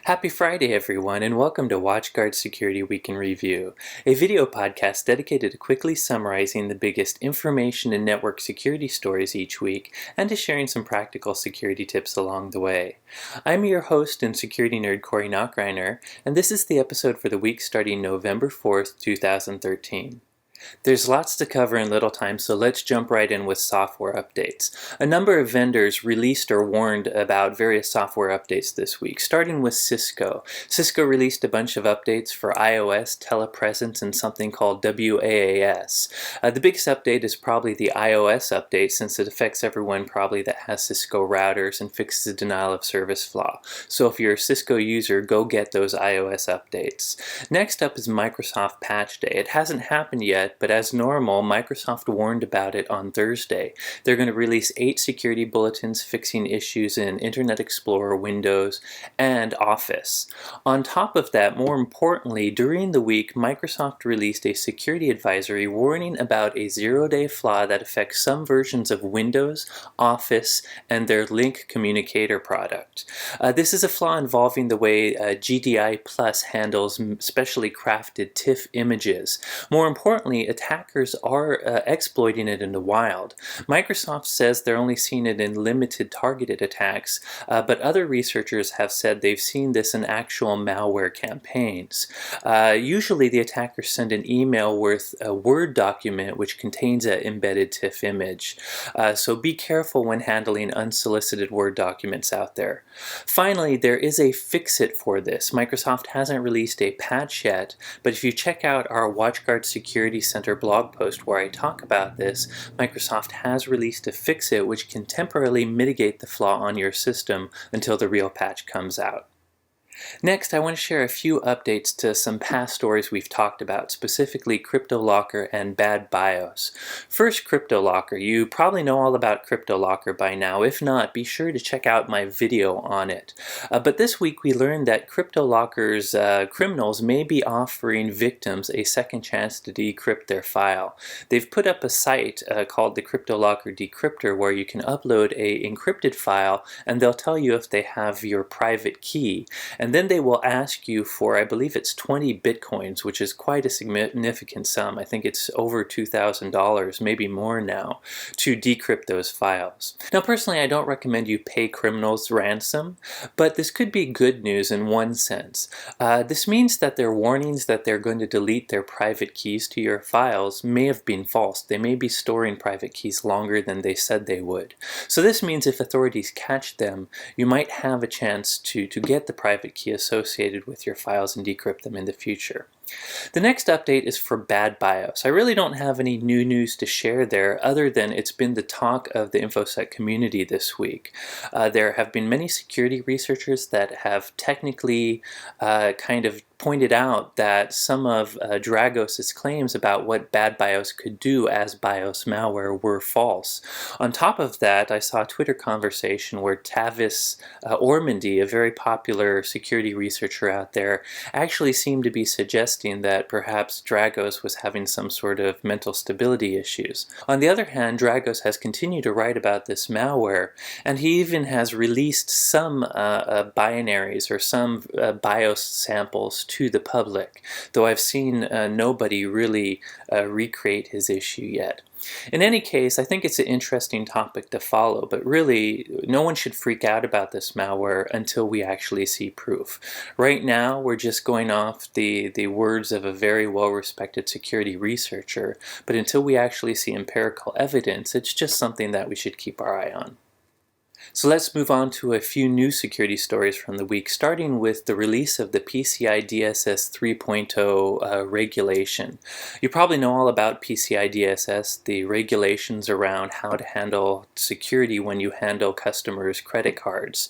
Happy Friday, everyone, and welcome to WatchGuard Security Week in Review, a video podcast dedicated to quickly summarizing the biggest information and network security stories each week and to sharing some practical security tips along the way. I'm your host and security nerd Corey Knockreiner, and this is the episode for the week starting November 4th, 2013. There's lots to cover in little time, so let's jump right in with software updates. A number of vendors released or warned about various software updates this week, starting with Cisco. Cisco released a bunch of updates for iOS, telepresence, and something called WAAS. The biggest update is probably the iOS update, since it affects everyone probably that has Cisco routers and fixes a denial of service flaw. So if you're a Cisco user, go get those iOS updates. Next up is Microsoft Patch Day. It hasn't happened yet, but as normal, Microsoft warned about it on Thursday. They're going to release 8 security bulletins fixing issues in Internet Explorer, Windows, and Office. On top of that, more importantly, during the week, Microsoft released a security advisory warning about a zero-day flaw that affects some versions of Windows, Office, and their Link Communicator product. This is a flaw involving the way GDI Plus handles specially crafted TIFF images. More importantly, attackers are exploiting it in the wild. Microsoft says they're only seeing it in limited targeted attacks, but other researchers have said they've seen this in actual malware campaigns. Usually the attackers send an email with a Word document which contains an embedded TIFF image. So be careful when handling unsolicited Word documents out there. Finally, there is a fix-it for this. Microsoft hasn't released a patch yet, but if you check out our WatchGuard Security Center blog post where I talk about this, Microsoft has released a fix-it which can temporarily mitigate the flaw on your system until the real patch comes out. Next, I want to share a few updates to some past stories we've talked about, specifically CryptoLocker and bad BIOS. First, CryptoLocker. You probably know all about CryptoLocker by now. If not, be sure to check out my video on it. But this week we learned that CryptoLocker's criminals may be offering victims a second chance to decrypt their file. They've put up a site called the CryptoLocker Decryptor where you can upload a encrypted file and they'll tell you if they have your private key. And then they will ask you for, I believe it's 20 bitcoins, which is quite a significant sum. I think it's over $2,000, maybe more now, to decrypt those files. Now, personally, I don't recommend you pay criminals ransom, but this could be good news in one sense. This means that their warnings that they're going to delete their private keys to your files may have been false. They may be storing private keys longer than they said they would. So this means if authorities catch them, you might have a chance to get the private key associated with your files and decrypt them in the future. The next update is for bad BIOS. I really don't have any new news to share there other than it's been the talk of the InfoSec community this week. There have been many security researchers that have technically kind of pointed out that some of Dragos's claims about what bad BIOS could do as BIOS malware were false. On top of that, I saw a Twitter conversation where Tavis Ormandy, a very popular security researcher out there, actually seemed to be suggesting that perhaps Dragos was having some sort of mental stability issues. On the other hand, Dragos has continued to write about this malware, and he even has released some binaries or some BIOS samples to the public, though I've seen nobody really recreate his issue yet. In any case, I think it's an interesting topic to follow, but really, no one should freak out about this malware until we actually see proof. Right now, we're just going off the words of a very well-respected security researcher, but until we actually see empirical evidence, it's just something that we should keep our eye on. So let's move on to a few new security stories from the week, starting with the release of the PCI DSS 3.0 regulation. You probably know all about PCI DSS, the regulations around how to handle security when you handle customers' credit cards.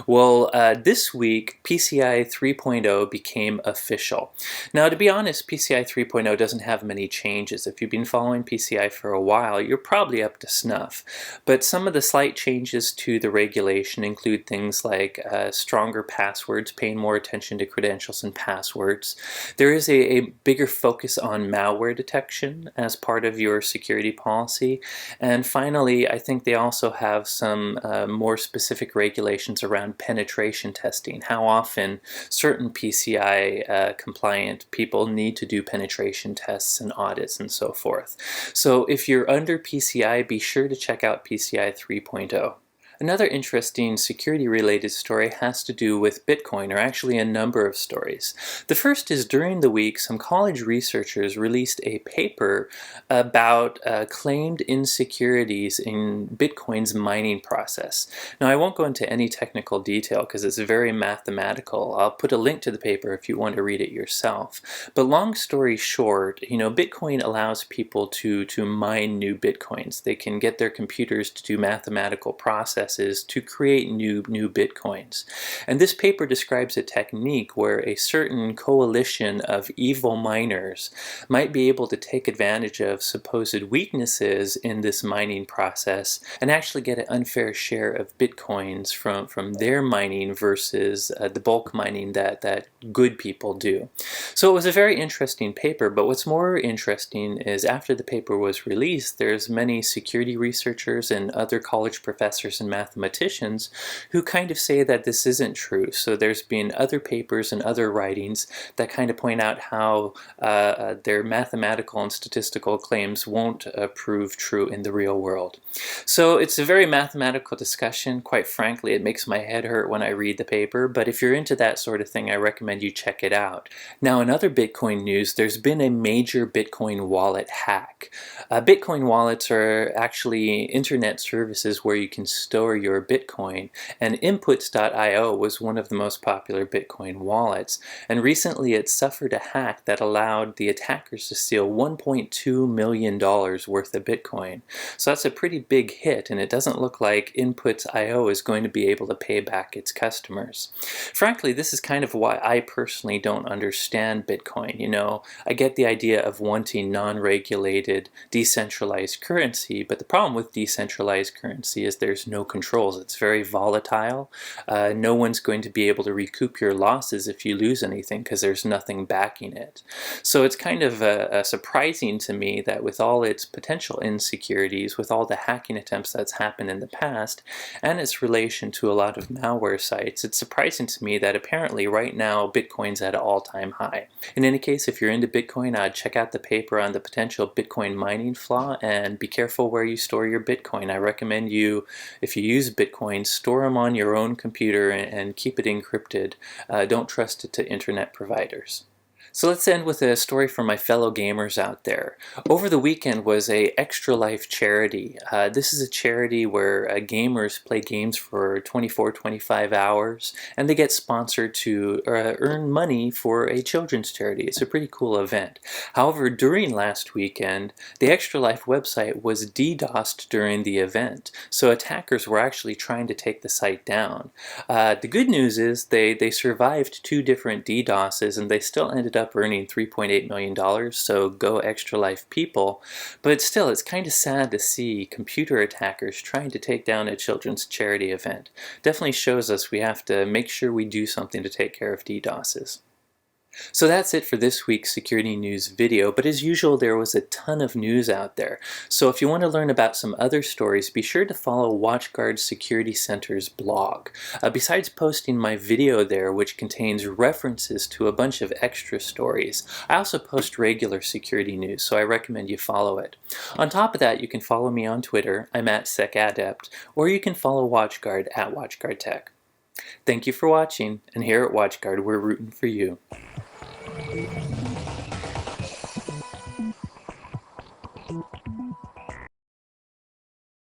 Well, this week, PCI 3.0 became official. Now, to be honest, PCI 3.0 doesn't have many changes. If you've been following PCI for a while, you're probably up to snuff. But some of the slight changes to the regulation include things like stronger passwords, paying more attention to credentials and passwords. There is a bigger focus on malware detection as part of your security policy. And finally, I think they also have some more specific regulations around penetration testing, how often certain PCI compliant people need to do penetration tests and audits and so forth. So if you're under PCI, be sure to check out PCI 3.0. Another interesting security-related story has to do with Bitcoin, or actually a number of stories. The first is during the week, some college researchers released a paper about claimed insecurities in Bitcoin's mining process. Now, I won't go into any technical detail because it's very mathematical. I'll put a link to the paper if you want to read it yourself. But long story short, Bitcoin allows people to mine new Bitcoins. They can get their computers to do mathematical processes to create new Bitcoins. And this paper describes a technique where a certain coalition of evil miners might be able to take advantage of supposed weaknesses in this mining process and actually get an unfair share of Bitcoins from their mining versus the bulk mining that good people do. So it was a very interesting paper, but what's more interesting is after the paper was released, there's many security researchers and other college professors and mathematicians who kind of say that this isn't true. So there's been other papers and other writings that kind of point out how their mathematical and statistical claims won't prove true in the real world. So it's a very mathematical discussion. Quite frankly, it makes my head hurt when I read the paper, but if you're into that sort of thing, I recommend you check it out. Now, in other Bitcoin news, there's been a major Bitcoin wallet hack. Bitcoin wallets are actually internet services where you can store your Bitcoin, and Inputs.io was one of the most popular Bitcoin wallets, and recently it suffered a hack that allowed the attackers to steal $1.2 million worth of Bitcoin. So that's a pretty big hit, and it doesn't look like Inputs.io is going to be able to pay back its customers. Frankly, this is kind of why I personally don't understand Bitcoin. I get the idea of wanting non-regulated, decentralized currency, but the problem with decentralized currency is there's no controls. It's very volatile. No one's going to be able to recoup your losses if you lose anything because there's nothing backing it. So it's kind of surprising to me that with all its potential insecurities, with all the hacking attempts that's happened in the past, and its relation to a lot of malware sites, it's surprising to me that apparently right now Bitcoin's at an all-time high. In any case, if you're into Bitcoin, I'd check out the paper on the potential Bitcoin mining flaw and be careful where you store your Bitcoin. I recommend you, if you use Bitcoin, store them on your own computer and keep it encrypted. Don't trust it to internet providers. So let's end with a story for my fellow gamers out there. Over the weekend was a Extra Life charity. This is a charity where gamers play games for 24-25 hours and they get sponsored to earn money for a children's charity. It's a pretty cool event. However, during last weekend, the Extra Life website was DDoSed during the event. So attackers were actually trying to take the site down. The good news is they survived 2 different DDoSes and they still ended up earning $3.8 million, so go Extra Life people. But still, it's kind of sad to see computer attackers trying to take down a children's charity event. Definitely shows us we have to make sure we do something to take care of DDoSes. So that's it for this week's security news video, but as usual there was a ton of news out there. So if you want to learn about some other stories, be sure to follow WatchGuard Security Center's blog. Besides posting my video there, which contains references to a bunch of extra stories, I also post regular security news, so I recommend you follow it. On top of that, you can follow me on Twitter, I'm at SecAdept, or you can follow WatchGuard at WatchGuardTech. Thank you for watching, and here at WatchGuard we're rooting for you.